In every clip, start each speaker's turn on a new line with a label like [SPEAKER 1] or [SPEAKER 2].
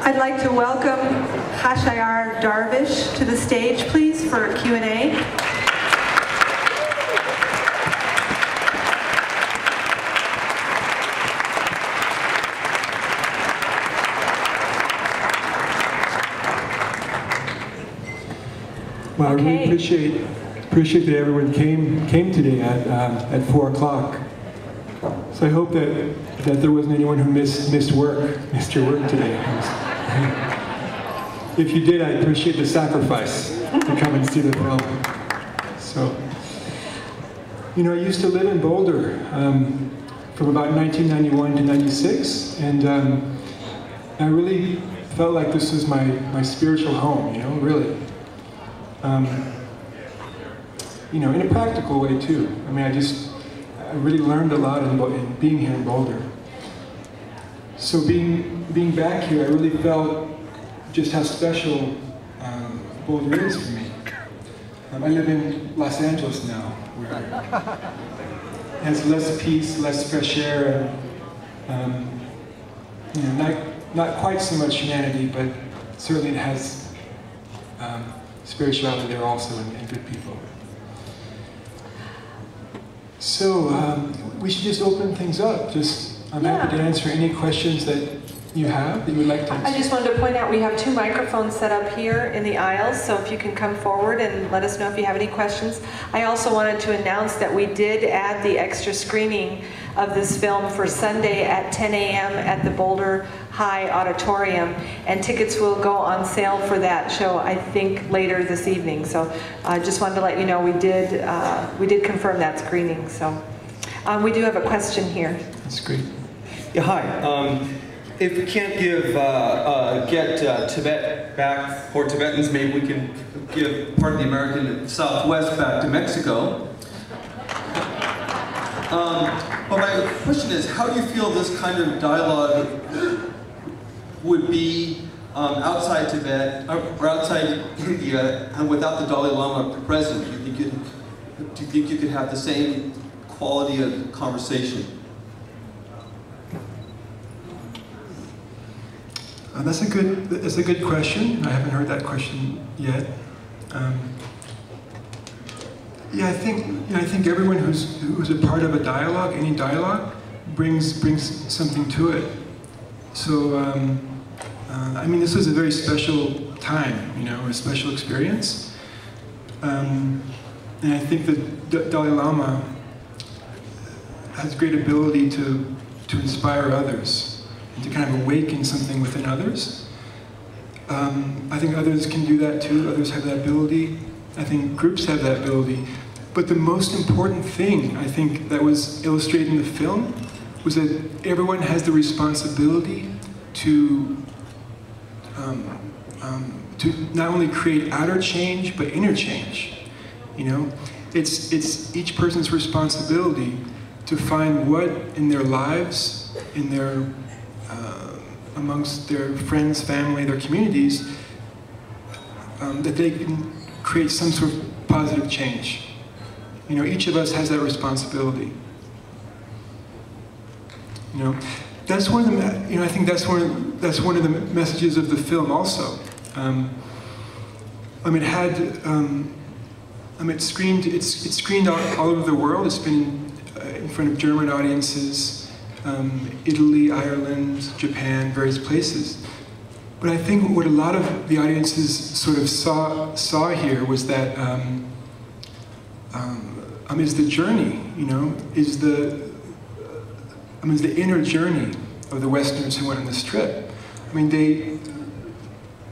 [SPEAKER 1] I'd like to welcome Khashyar Darvich to the stage, please, for Q&A.
[SPEAKER 2] Well, I really appreciate that everyone came today at 4 o'clock. So I hope that there wasn't anyone who missed your work today. If you did, I appreciate the sacrifice to come and see the film. So, you know, I used to live in Boulder from about 1991 to 96, and I really felt like this was my spiritual home. You know, really. You know, in a practical way too. I mean, I really learned a lot in being here in Boulder. So being back here, I really felt just how special Boulder is for me. I live in Los Angeles now, where it has less peace, less fresh air, and you know, not quite so much humanity, but certainly it has spirituality there also, and good people. So we should just open things up. I'm happy to answer any questions that you have that you would like to answer.
[SPEAKER 1] I just wanted to point out we have 2 microphones set up here in the aisles, so if you can come forward and let us know if you have any questions. I also wanted to announce that we did add the extra screening of this film for Sunday at 10 a.m. at the Boulder High Auditorium, and tickets will go on sale for that show, I think, later this evening. So I just wanted to let you know we did confirm that screening. So we do have a question here.
[SPEAKER 2] That's great.
[SPEAKER 3] Yeah, hi. If we can't get Tibet back for Tibetans, maybe we can give part of the American Southwest back to Mexico. But my question is, how do you feel this kind of dialogue would be outside Tibet, or outside India, and without the Dalai Lama present? Do you think you could have the same quality of conversation?
[SPEAKER 2] That's a good question. I haven't heard that question yet. Yeah, I think everyone who's a part of a dialogue, any dialogue, brings something to it. So I mean, this was a very special time, you know, a special experience, and I think that Dalai Lama has great ability to inspire others. To kind of awaken something within others. I think others can do that too. Others have that ability. I think groups have that ability. But the most important thing, I think, that was illustrated in the film was that everyone has the responsibility to not only create outer change, but inner change. You know, it's each person's responsibility to find what in their lives, in their amongst their friends, family, their communities, that they can create some sort of positive change. You know, each of us has that responsibility. You know, that's one of the. You know, I think that's one of the messages of the film also. I mean, it's screened all over the world. It's been in front of German audiences. Italy, Ireland, Japan, various places. But I think what a lot of the audiences sort of saw here was that is the journey, you know, is the inner journey of the Westerners who went on this trip. I mean,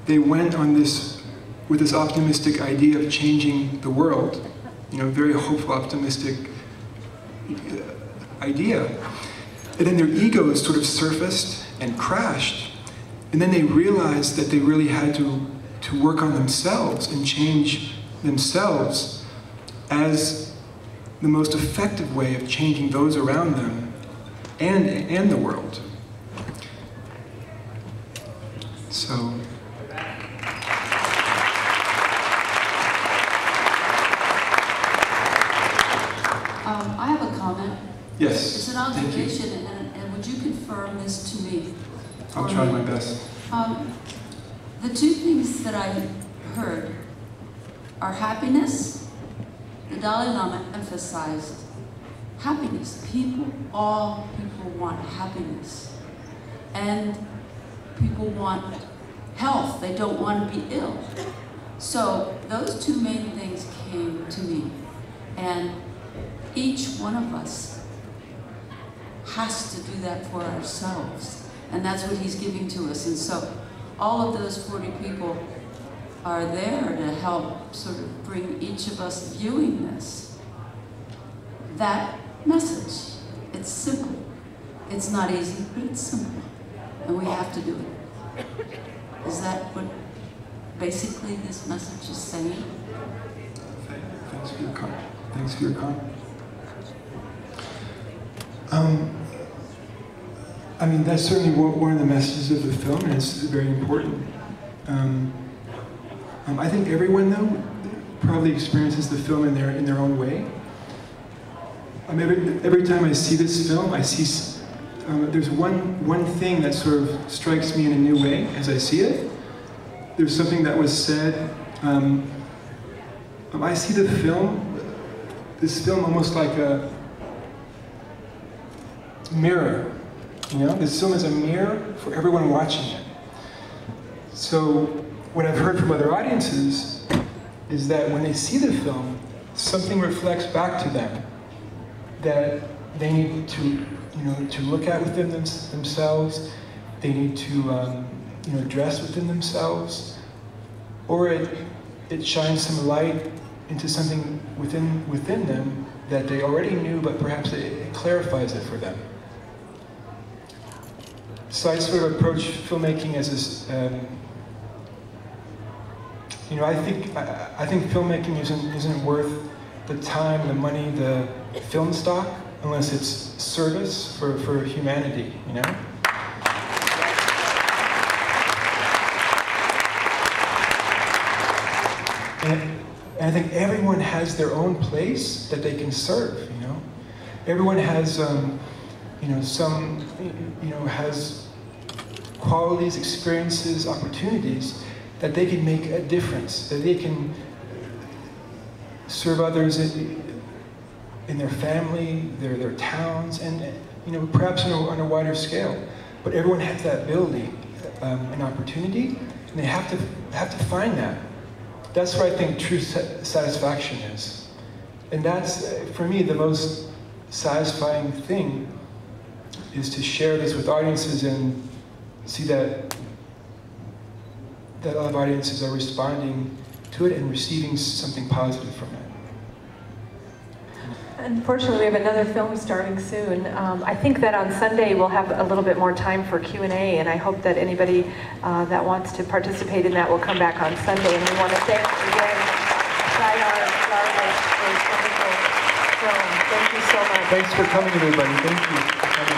[SPEAKER 2] they went on this with this optimistic idea of changing the world, you know, very hopeful, optimistic idea. And then their egos sort of surfaced and crashed. And then they realized that they really had to work on themselves and change themselves as the most effective way of changing those around them and the world. So.
[SPEAKER 4] I have a comment.
[SPEAKER 2] Yes.
[SPEAKER 4] It's an observation, and would you confirm this to me?
[SPEAKER 2] I'll try my best.
[SPEAKER 4] The two things that I heard are happiness. The Dalai Lama emphasized happiness. All people want happiness. And people want health. They don't want to be ill. So those two main things came to me. And each one of us has to do that for ourselves. And that's what he's giving to us. And so all of those 40 people are there to help sort of bring each of us viewing this, that message. It's simple. It's not easy, but it's simple. And we have to do it. Is that what basically this message is saying?
[SPEAKER 2] Thanks for your comment. Thanks for your comment. I mean, that's certainly one of the messages of the film, and it's very important. I think everyone, though, probably experiences the film in their own way. Every time I see this film, I see there's one thing that sort of strikes me in a new way as I see it. There's something that was said. I see this film almost like a mirror. You know, this film is a mirror for everyone watching it. So what I've heard from other audiences is that when they see the film, something reflects back to them that they need to, to look at within themselves. They need to, address within themselves, or it shines some light into something within them that they already knew, but perhaps it clarifies it for them. So I sort of approach filmmaking as this. I think filmmaking isn't worth the time, the money, the film stock, unless it's service for humanity. You know. And I think everyone has their own place that they can serve. You know, everyone has. Has qualities, experiences, opportunities that they can make a difference, that they can serve others in their family, their towns, and perhaps on a wider scale. But everyone has that ability, an opportunity, and they have to find that. That's where I think true satisfaction is, and that's for me the most satisfying thing. Is to share this with audiences and see that a lot of audiences are responding to it and receiving something positive from it.
[SPEAKER 1] Unfortunately, we have another film starting soon. I think that on Sunday we'll have a little bit more time for Q&A, and I hope that anybody that wants to participate in that will come back on Sunday. And we want to thank again Khashyar Darvich for this wonderful film. Thank you so much.
[SPEAKER 2] Thanks for coming, everybody. Thank you.